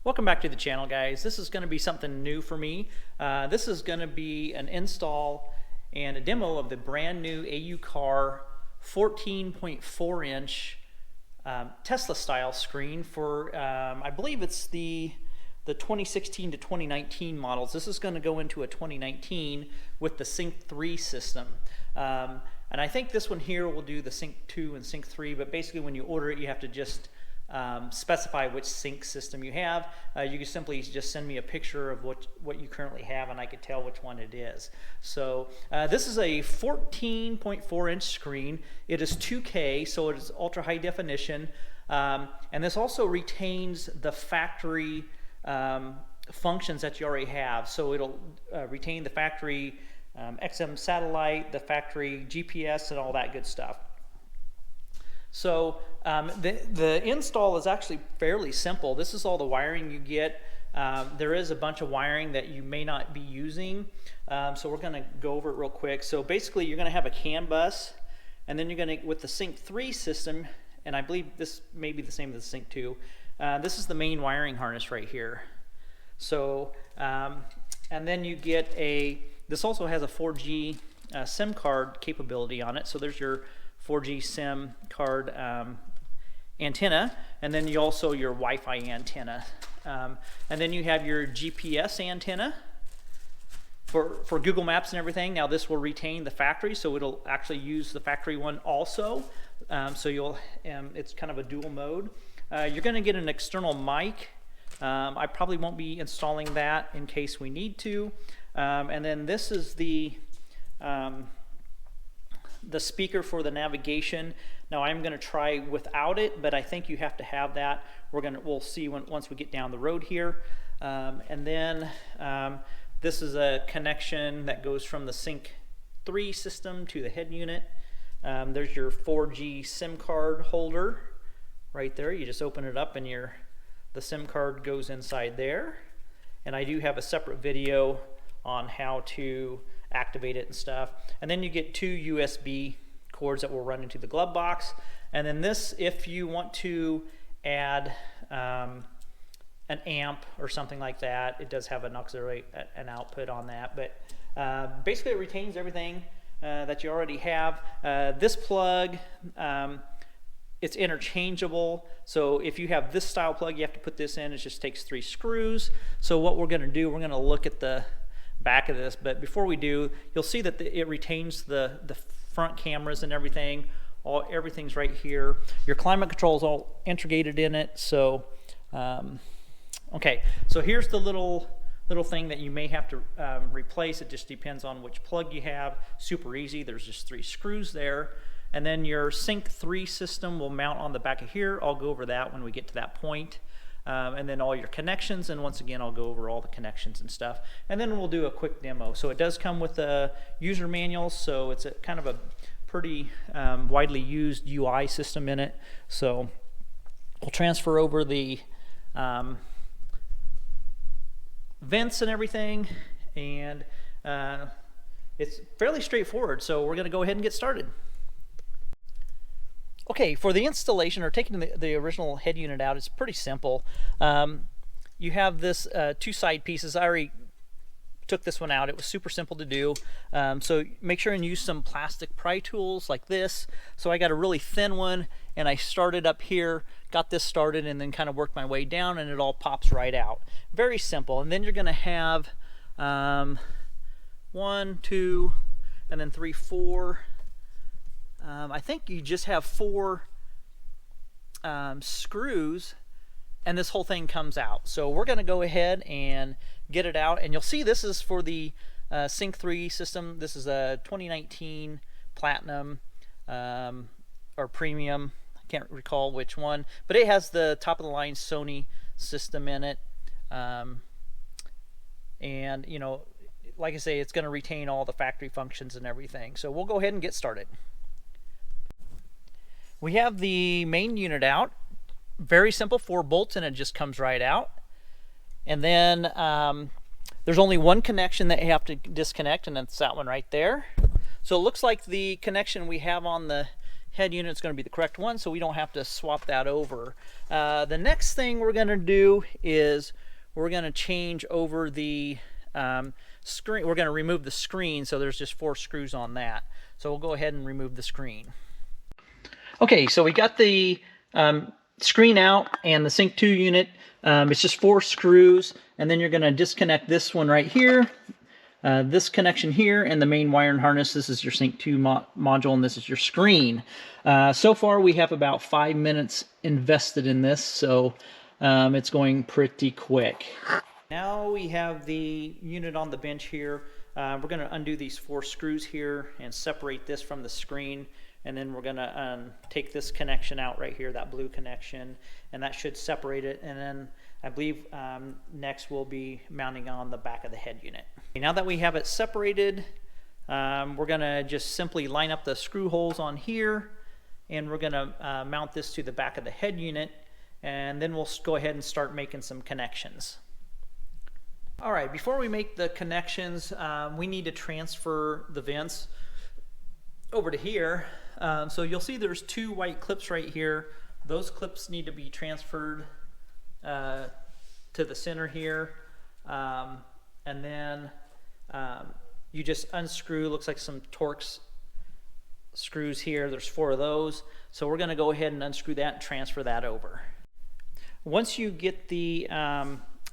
Welcome back to the channel, guys. This is going to be something new for me. This is going to be an install and a demo of the brand new AuCar 14.4 inch Tesla style screen for I believe it's the 2016 to 2019 models. This is going to go into a 2019 with the Sync 3 system. And I think this one here will do the Sync 2 and Sync 3, but basically when you order it, you have to just specify which sync system you have. You can simply just send me a picture of what you currently have, and I can tell which one it is. So this is a 14.4 inch screen. It is 2K, so it is ultra high definition, and this also retains the factory functions that you already have. So it'll retain the factory XM satellite, the factory GPS, and all that good stuff. So the install is actually fairly simple. This is all the wiring you get. There is a bunch of wiring that you may not be using, so we're going to go over it real quick. So basically you're going to have a CAN bus, and then you're going to, with the Sync 3 system, and I believe this may be the same as the Sync 2, this is the main wiring harness right here. So and then you get this also has a 4G SIM card capability on it. So there's your 4G SIM card antenna, and then you also your Wi-Fi antenna, and then you have your GPS antenna for Google Maps and everything. Now this will retain the factory, so it'll actually use the factory one also. So you'll it's kind of a dual mode. You're going to get an external mic. I probably won't be installing that in case we need to. And then this is the speaker for the navigation. Now I'm going to try without it, but I think you have to have that. We'll see once we get down the road here. And then this is a connection that goes from the Sync 3 system to the head unit. There's your 4G SIM card holder right there. You just open it up and the SIM card goes inside there. And I do have a separate video on how to activate it and stuff. And then you get two USB cords that will run into the glove box. And then this, if you want to add an amp or something like that, it does have an auxiliary, an output on that. But basically it retains everything that you already have. This plug, it's interchangeable. So if you have this style plug, you have to put this in. It just takes 3 screws. So what we're going to do, we're going to look at the back of this, but before we do, you'll see that it retains the front cameras and everything. Everything's right here. Your climate control is all integrated in it. So okay, so here's the little thing that you may have to replace. It just depends on which plug you have. Super easy. There's just 3 screws there. And then your Sync 3 system will mount on the back of here. I'll go over that when we get to that point. And then all your connections, and once again I'll go over all the connections and stuff, and then we'll do a quick demo. So it does come with a user manual, so it's kind of a pretty widely used UI system in it. So we'll transfer over the vents and everything, and it's fairly straightforward, so we're going to go ahead and get started. Okay, for the installation, or taking the original head unit out, it's pretty simple. You have this 2 side pieces. I already took this one out. It was super simple to do. So make sure and use some plastic pry tools like this. So I got a really thin one, and I started up here, got this started, and then kind of worked my way down, and it all pops right out. Very simple. And then you're going to have 1, 2, and then 3, 4. I think you just have 4 screws, and this whole thing comes out. So we're going to go ahead and get it out, and you'll see this is for the Sync 3 system. This is a 2019 Platinum or Premium. I can't recall which one, but it has the top of the line Sony system in it. And you know, like I say, it's going to retain all the factory functions and everything. So we'll go ahead and get started. We have the main unit out. Very simple, 4 bolts, and it just comes right out. And then there's only one connection that you have to disconnect, and it's that one right there. So it looks like the connection we have on the head unit is going to be the correct one, so we don't have to swap that over. The next thing we're going to do is we're going to change over the screen. We're going to remove the screen, so there's just 4 screws on that. So we'll go ahead and remove the screen. Okay, so we got the screen out and the Sync 2 unit. It's just 4 screws, and then you're going to disconnect this one right here, this connection here, and the main wire and harness. This is your Sync 2 module, and this is your screen. So far we have about 5 minutes invested in this, so it's going pretty quick. Now we have the unit on the bench here. We're going to undo these 4 screws here and separate this from the screen, and then we're going to take this connection out right here, that blue connection, and that should separate it. And then I believe next we'll be mounting on the back of the head unit. Now that we have it separated, we're going to just simply line up the screw holes on here, and we're going to mount this to the back of the head unit, and then we'll go ahead and start making some connections. All right, before we make the connections, we need to transfer the vents over to here. So you'll see there's 2 white clips right here. Those clips need to be transferred to the center here. And then you just unscrew, looks like some Torx screws here. There's 4 of those. So we're going to go ahead and unscrew that and transfer that over. Once you get the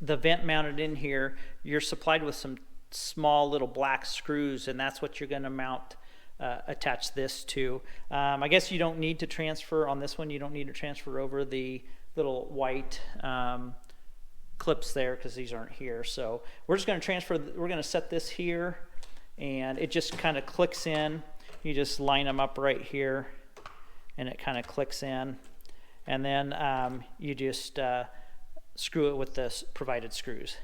vent mounted in here, you're supplied with some small little black screws, and that's what you're going to mount, attach this to. I guess you don't need to transfer on this one. You don't need to transfer over the little white clips there because these aren't here. So we're just going to transfer. We're going to set this here, and it just kind of clicks in. You just line them up right here, and it kind of clicks in, and then you just screw it with the provided screws.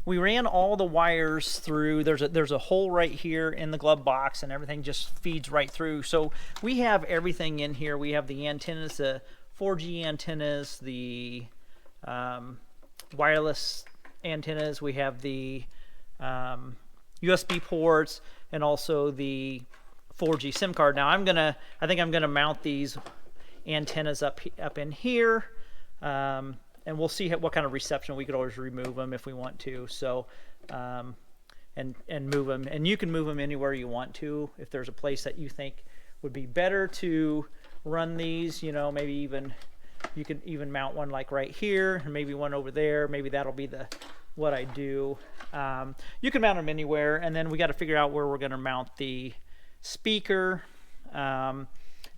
We ran all the wires through. There's a hole right here in the glove box, and everything just feeds right through. So we have everything in here. We have the antennas, the 4G antennas, the wireless antennas. We have the USB ports, and also the 4G SIM card. Now I think I'm gonna mount these antennas up in here. And we'll see what kind of reception. We could always remove them if we want to. So, and move them. And you can move them anywhere you want to. If there's a place that you think would be better to run these, you know, maybe even you could even mount one like right here, and maybe one over there. Maybe that'll be what I do. You can mount them anywhere, and then we got to figure out where we're going to mount the speaker, and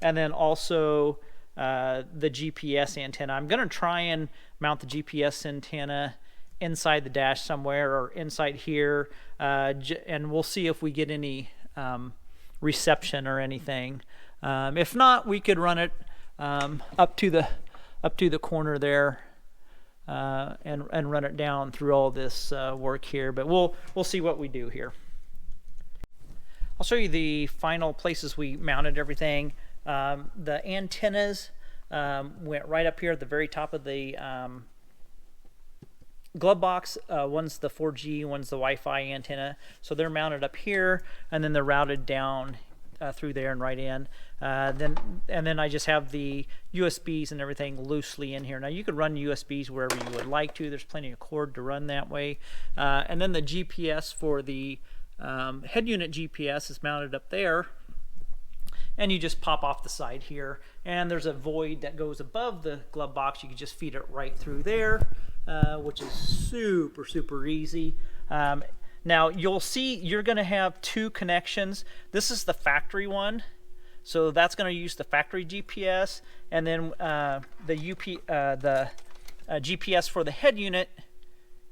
then also the GPS antenna. I'm going to try and mount the GPS antenna inside the dash somewhere or inside here, and we'll see if we get any reception or anything. If not, we could run it up to the corner there and run it down through all this work here. But we'll see what we do here. I'll show you the final places we mounted everything. The antennas went right up here at the very top of the glove box. One's the 4G, one's the Wi-Fi antenna. So they're mounted up here, and then they're routed down through there and right in. Then I just have the USBs and everything loosely in here. Now you could run USBs wherever you would like to. There's plenty of cord to run that way. And then the GPS for the head unit GPS is mounted up there. And you just pop off the side here, and there's a void that goes above the glove box. You can just feed it right through there, which is super easy. Now you'll see you're going to have 2 connections. This is the factory one, so that's going to use the factory GPS, and then the GPS for the head unit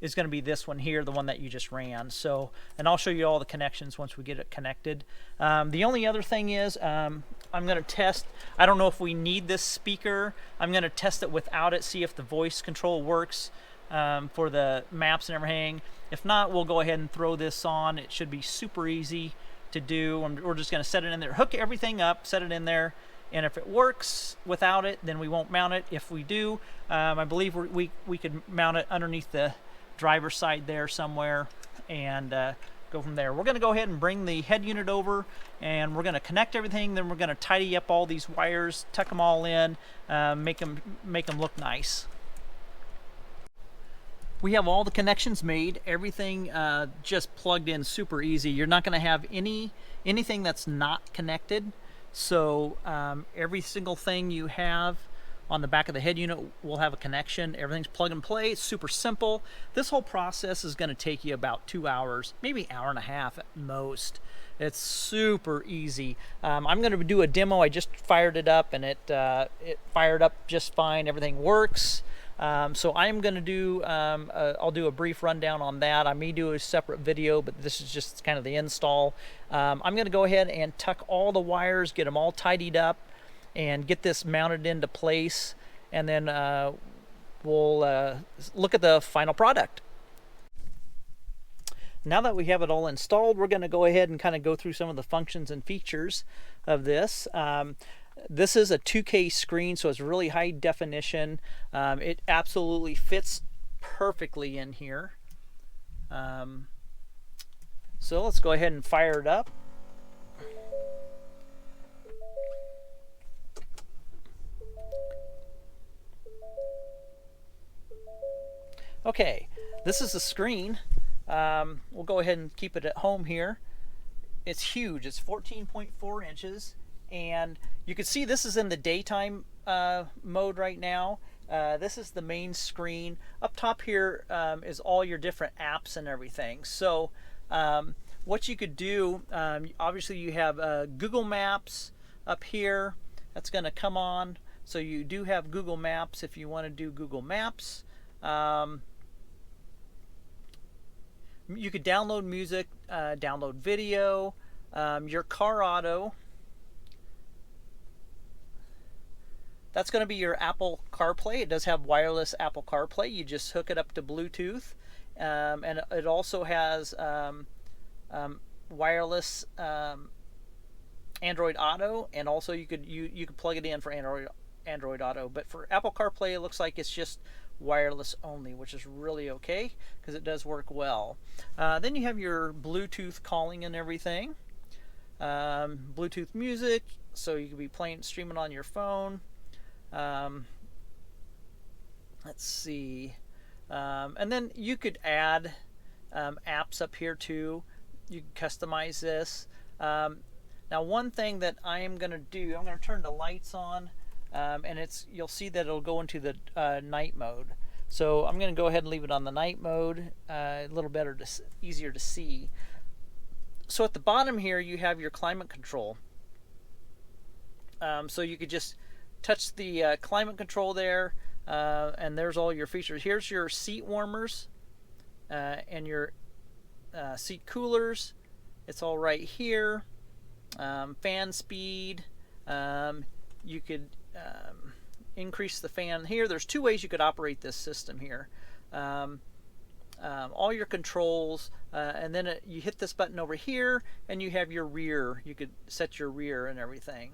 is going to be this one here, the one that you just ran. So, and I'll show you all the connections once we get it connected. The only other thing is I'm going to test, I don't know if we need this speaker. I'm going to test it without it, see if the voice control works for the maps and everything. If not, we'll go ahead and throw this on. It should be super easy to do. We're just going to set it in there, hook everything up, set it in there, and if it works without it, then we won't mount it. If we do, I believe we could mount it underneath the driver's side there somewhere, and go go from there. We're going to go ahead and bring the head unit over, and we're going to connect everything. Then we're going to tidy up all these wires, tuck them all in, make them look nice. We have all the connections made, everything just plugged in super easy. You're not going to have anything that's not connected. So every single thing you have on the back of the head unit will have a connection. Everything's plug and play. It's super simple. This whole process is going to take you about 2 hours, maybe an hour and a half at most. It's super easy. I'm going to do a demo. I just fired it up, and it fired up just fine. Everything works. So I'm going to do, I'll do a brief rundown on that. I may do a separate video, but this is just kind of the install. I'm going to go ahead and tuck all the wires, get them all tidied up, and get this mounted into place, and then we'll look at the final product. Now that we have it all installed, we're going to go ahead and kind of go through some of the functions and features of this. This is a 2K screen, so it's really high definition. It absolutely fits perfectly in here. So let's go ahead and fire it up. Okay, this is the screen. We'll go ahead and keep it at home here. It's huge. It's 14.4 inches. And you can see this is in the daytime mode right now. This is the main screen. Up top here is all your different apps and everything. So what you could do, obviously you have Google Maps up here. That's going to come on. So you do have Google Maps if you want to do Google Maps. You could download music, download video, your car auto. That's going to be your Apple CarPlay. It does have wireless Apple CarPlay. You just hook it up to Bluetooth. And it also has wireless Android Auto, and also you could plug it in for Android Auto. But for Apple CarPlay, it looks like it's just wireless only, which is really okay because it does work well. Then you have your Bluetooth calling and everything. Bluetooth music, so you could be streaming on your phone. Let's see. And then you could add apps up here too. You can customize this. Now one thing that I am going to do, I'm going to turn the lights on, and you'll see that it'll go into the night mode. So I'm going to go ahead and leave it on the night mode, a little better, easier to see. So at the bottom here you have your climate control. So you could just touch the climate control there, and there's all your features. Here's your seat warmers and your seat coolers. It's all right here. Fan speed. You could increase the fan here. There's two ways you could operate this system here. All your controls, and then you hit this button over here, and you have your rear. You could set your rear and everything.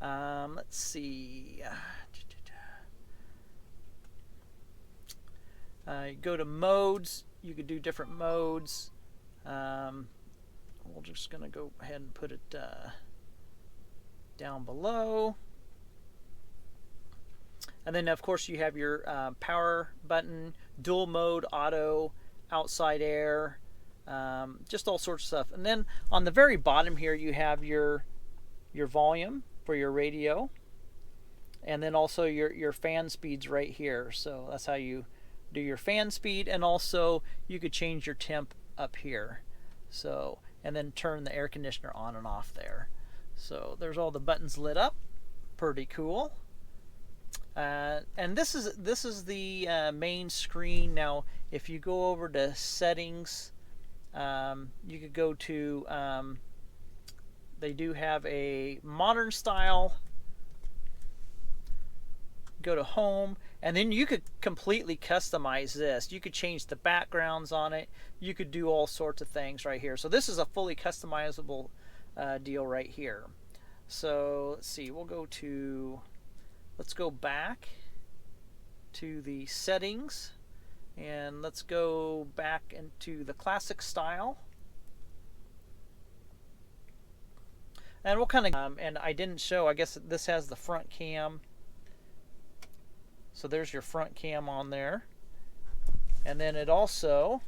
Let's see. Go to modes. You could do different modes. We're just going to go ahead and put it down below. And then, of course, you have your power button, dual mode, auto, outside air, just all sorts of stuff. And then on the very bottom here, you have your volume for your radio, and then also your fan speeds right here. So that's how you do your fan speed, and also you could change your temp up here. So, and then turn the air conditioner on and off there. So there's all the buttons lit up. Pretty cool. And this is the main screen. Now, if you go over to settings, you could go to. They do have a modern style. Go to home, and then you could completely customize this. You could change the backgrounds on it. You could do all sorts of things right here. So this is a fully customizable deal right here. So let's see. Let's go back to the settings, and let's go back into the classic style. And we'll kind of, and I didn't show, I guess this has the front cam. So there's your front cam on there. And then it also,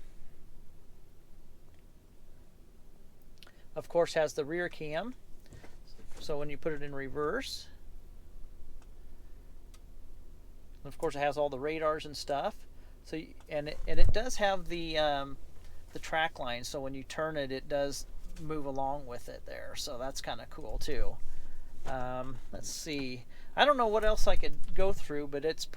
of course, has the rear cam. So when you put it in reverse, of course, it has all the radars and stuff. So and it does have the track line. So when you turn it, it does move along with it there. So that's kind of cool too. Let's see. I don't know what else I could go through, but it's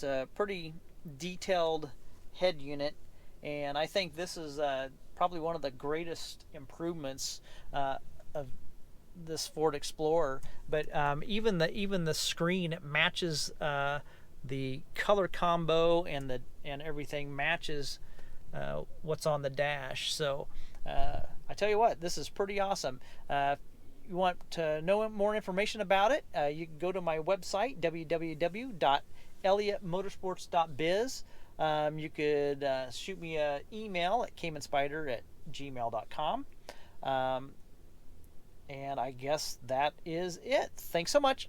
a pretty detailed head unit, and I think this is probably one of the greatest improvements of this Ford Explorer. But even the screen, it matches the color combo, and everything matches what's on the dash. So I tell you what, this is pretty awesome. If you want to know more information about it, you can go to my website, www.elliottmotorsports.biz. You could shoot me an email at caymanspyder@gmail.com. And I guess that is it. Thanks so much.